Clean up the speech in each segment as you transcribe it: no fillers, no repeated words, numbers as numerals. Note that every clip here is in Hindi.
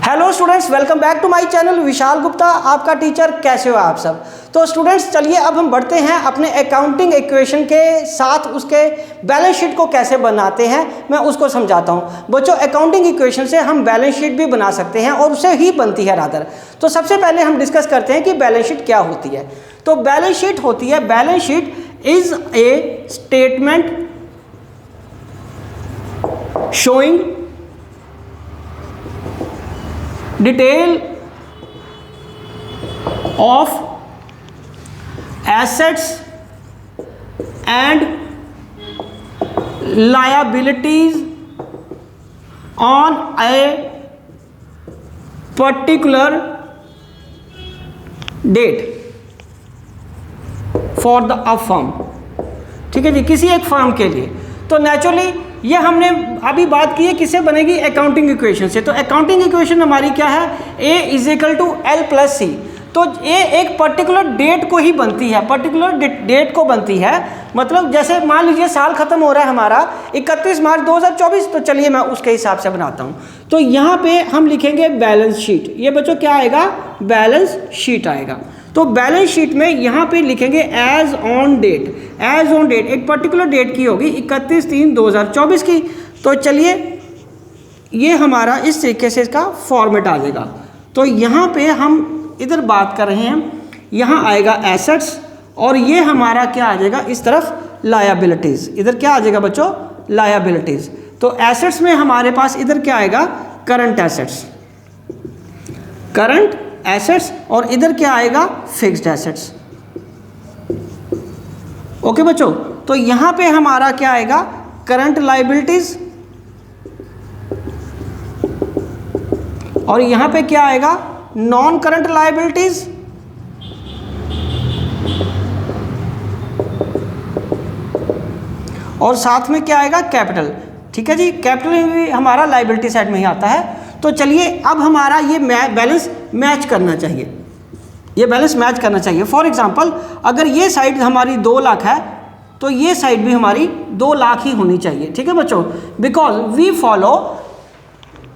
Hello students, welcome back to my channel. Vishal Gupta आपका टीचर। कैसे हो आप सब? तो स्टूडेंट्स चलिए अब हम बढ़ते हैं अपने अकाउंटिंग इक्वेशन के साथ उसके बैलेंस शीट को कैसे बनाते हैं मैं उसको समझाता हूं। बच्चों अकाउंटिंग इक्वेशन से हम बैलेंस शीट भी बना सकते हैं और उससे ही बनती है रादर। तो सबसे पहले हम डिस्कस करते हैं कि बैलेंस शीट क्या होती है। तो बैलेंस शीट होती है, balance sheet is a statement showing detail of assets and liabilities on a particular date for the firm। ठीक है जी, किसी एक फर्म के लिए। तो नेचुरली ये हमने अभी बात की है किससे बनेगी, अकाउंटिंग इक्वेशन से। तो अकाउंटिंग इक्वेशन हमारी क्या है, A is equal to L plus C। तो ये एक पर्टिकुलर डेट को ही बनती है, पर्टिकुलर डेट को बनती है। मतलब जैसे मान लीजिए साल खत्म हो रहा है हमारा 31 मार्च 2024, तो चलिए मैं उसके हिसाब से बनाता हूँ। तो यहाँ पे हम लिखेंगे बैलेंस शीट। ये बच्चों क्या आएगा, बैलेंस शीट आएगा। तो बैलेंस शीट में यहाँ पे लिखेंगे as on date. As on date एक पर्टिकुलर डेट की होगी 31/3/2024 की। तो चलिए ये हमारा इस तरीके से इसका फॉर्मेट आ जाएगा। तो यहाँ पे हम इधर बात कर रहे हैं, यहाँ आएगा एसेट्स और ये हमारा क्या आ जाएगा इस तरफ लायबिलिटीज। इधर क्या आ जाएगा बच्चों, लायबिलिटीज। तो एसेट्स में हमारे पास इधर क्या आएगा, करंट एसेट्स, करंट एसेट्स। और इधर क्या आएगा, फिक्स्ड एसेट्स। ओके बच्चों, तो यहां पे हमारा क्या आएगा, करंट लायबिलिटीज। और यहां पे क्या आएगा, नॉन करंट लायबिलिटीज। और साथ में क्या आएगा, कैपिटल। ठीक है जी, कैपिटल भी हमारा लायबिलिटी साइड में ही आता है। तो चलिए अब हमारा ये बैलेंस मैच करना चाहिए, ये बैलेंस मैच करना चाहिए। फॉर एग्जांपल अगर ये साइड हमारी 2 लाख है तो ये साइड भी हमारी 2 लाख ही होनी चाहिए। ठीक है बच्चों, because we follow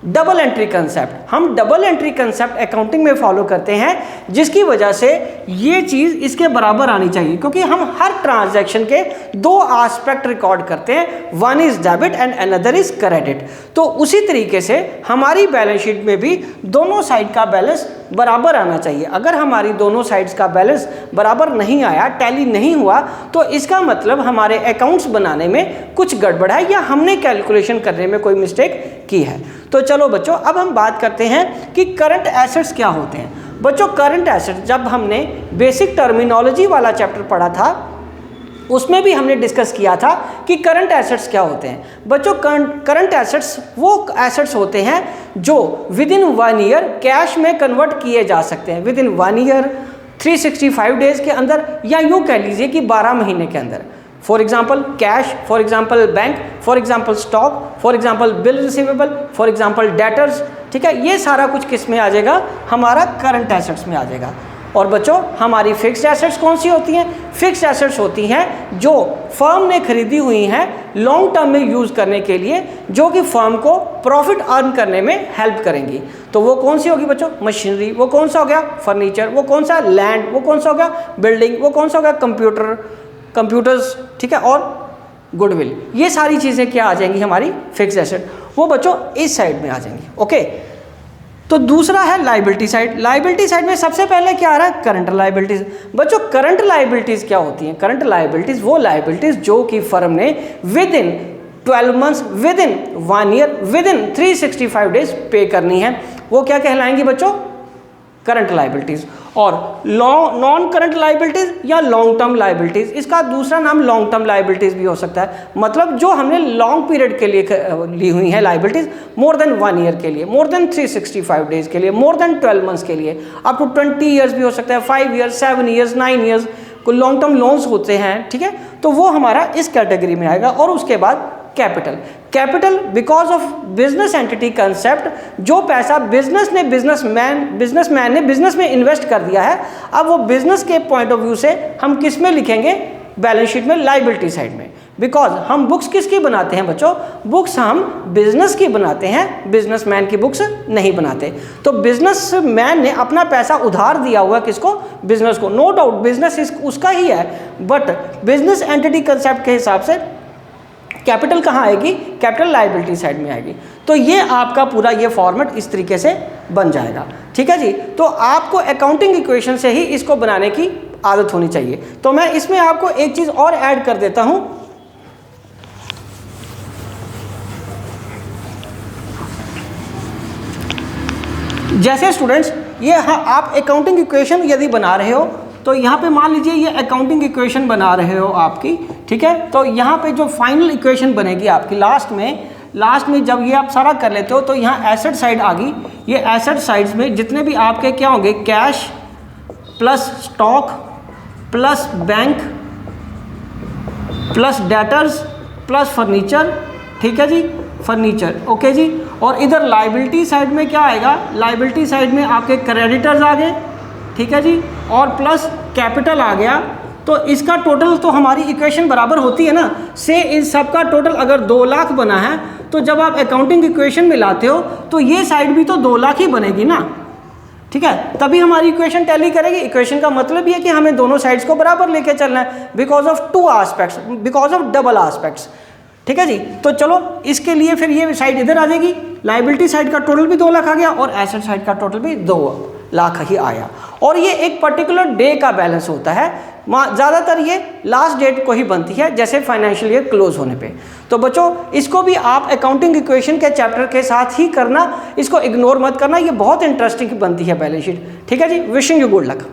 double entry concept. हम डबल एंट्री कंसेप्ट अकाउंटिंग में फॉलो करते हैं, जिसकी वजह से ये चीज़ इसके बराबर आनी चाहिए। क्योंकि हम हर ट्रांजैक्शन के 2 एस्पेक्ट रिकॉर्ड करते हैं, one is debit and another is credit. तो उसी तरीके से हमारी बैलेंस शीट में भी दोनों साइड का बैलेंस बराबर आना चाहिए। अगर हमारी दोनों साइड्स का बैलेंस बराबर नहीं आया, टैली नहीं हुआ, तो इसका मतलब हमारे अकाउंट्स बनाने में कुछ गड़बड़ है या हमने कैलकुलेशन करने में कोई मिस्टेक की है। तो चलो बच्चों अब हम बात करते हैं कि करंट एसेट्स क्या होते हैं। बच्चों करंट एसेट्स जब हमने बेसिक टर्मिनोलॉजी वाला चैप्टर पढ़ा था उसमें भी हमने डिस्कस किया था कि करंट एसेट्स क्या होते हैं। बच्चों करंट एसेट्स वो एसेट्स होते हैं जो विद इन 1 ईयर कैश में कन्वर्ट किए जा सकते हैं, विद इन 1 ईयर 365 डेज के अंदर, या यूँ कह लीजिए कि 12 महीने के अंदर। For example cash, for example bank, for example stock, for example bill receivable, for example debtors. ठीक है, ये सारा कुछ किस में आ जाएगा, हमारा करंट एसेट्स में आ जाएगा। और बच्चों हमारी फिक्स्ड एसेट्स कौन सी होती हैं, फिक्स्ड एसेट्स होती हैं जो फर्म ने खरीदी हुई हैं लॉन्ग टर्म में यूज़ करने के लिए, जो कि फर्म को प्रॉफिट अर्न करने में हेल्प करेंगी। तो वो कौन सी होगी बच्चों, मशीनरी, वो कौन सा हो गया फर्नीचर, वो कौन सा लैंड, वो कौन सा हो गया बिल्डिंग, वो कौन सा हो गया कंप्यूटर्स। ठीक है, और गुडविल। ये सारी चीज़ें क्या आ जाएंगी हमारी फिक्स्ड एसेट, वो बच्चों इस साइड में आ जाएंगी। ओके, तो दूसरा है लायबिलिटी साइड। लायबिलिटी साइड में सबसे पहले क्या आ रहा है, करंट लायबिलिटीज। बच्चों करंट लायबिलिटीज क्या होती हैं, करंट लायबिलिटीज वो लायबिलिटीज जो कि फर्म ने with in 12 months, with in 1 year, with in 365 days पे करनी है, वो क्या कहलाएंगी बच्चों, करंट लायबिलिटीज। और नॉन करंट लायबिलिटीज या लॉन्ग टर्म लायबिलिटीज, इसका दूसरा नाम लॉन्ग टर्म लायबिलिटीज भी हो सकता है। मतलब जो हमने लॉन्ग पीरियड के लिए ली हुई है लायबिलिटीज, मोर देन 1 ईयर के लिए, मोर देन 365 डेज के लिए, मोर देन 12 मंथ्स के लिए, अप टू 20 ईयर्स भी हो सकता है, 5 ईयर्स, 7 ईयर्स, 9 ईयर्स, कोई लॉन्ग टर्म लोन्स होते हैं। ठीक है, तो वो हमारा इस कैटेगरी में आएगा। और उसके बाद capital. Capital because of business entity concept, जो पैसा बिजनेसमैन ने बिजनेस में इन्वेस्ट कर दिया है, अब वो बिजनेस के पॉइंट ऑफ व्यू से हम किस में लिखेंगे, बैलेंस शीट में, लायबिलिटी साइड में। बिकॉज हम बुक्स किसकी बनाते हैं बच्चों, बुक्स हम बिजनेस की बनाते हैं, बिजनेसमैन की बुक्स नहीं बनाते। तो बिजनेसमैन ने अपना पैसा उधार दिया हुआ किसको, बिजनेस को। नो डाउट बिजनेस उसका ही है, बट बिजनेस एंटिटी कंसेप्ट के हिसाब से कैपिटल कहाँ आएगी, कैपिटल लायबिलिटी साइड में आएगी। तो ये आपका पूरा ये फॉर्मेट इस तरीके से बन जाएगा, ठीक है जी। तो आपको अकाउंटिंग इक्वेशन से ही इसको बनाने की आदत होनी चाहिए। तो मैं इसमें आपको एक चीज और ऐड कर देता हूं, जैसे स्टूडेंट्स ये आप अकाउंटिंग इक्वेशन यदि बना रहे हो तो यहाँ पे मान लीजिए ये अकाउंटिंग इक्वेशन बना रहे हो आपकी, ठीक है। तो यहाँ पे जो फाइनल इक्वेशन बनेगी आपकी लास्ट में जब ये आप सारा कर लेते हो तो यहाँ एसेट साइड आ गई। ये एसेट साइड्स में जितने भी आपके क्या होंगे, cash plus stock plus bank plus debtors plus furniture, ठीक है जी, फर्नीचर, ओके जी। और इधर लायबिलिटी साइड में क्या आएगा, लायबिलिटी साइड में आपके क्रेडिटर्स आ गए, ठीक है जी, और प्लस कैपिटल आ गया। तो इसका टोटल तो हमारी इक्वेशन बराबर होती है ना, से इस सब का टोटल अगर 2 लाख बना है तो जब आप अकाउंटिंग इक्वेशन में लाते हो तो ये साइड भी तो 2 लाख ही बनेगी ना, ठीक है, तभी हमारी इक्वेशन टैली करेगी। इक्वेशन का मतलब ये है कि हमें दोनों साइड्स को बराबर लेके चलना है, because of 2 aspects, because of double aspects, ठीक है जी। तो चलो इसके लिए फिर ये साइड इधर आ जाएगी, लायबिलिटी साइड का टोटल भी 2 लाख आ गया और एसेट साइड का टोटल भी 2 लाख ही आया। और ये एक पर्टिकुलर डे का बैलेंस होता है, ज़्यादातर ये लास्ट डेट को ही बनती है, जैसे फाइनेंशियल ईयर क्लोज होने पे। तो बच्चों इसको भी आप अकाउंटिंग इक्वेशन के चैप्टर के साथ ही करना, इसको इग्नोर मत करना, ये बहुत इंटरेस्टिंग बनती है बैलेंस शीट, ठीक है जी। Wishing you good luck.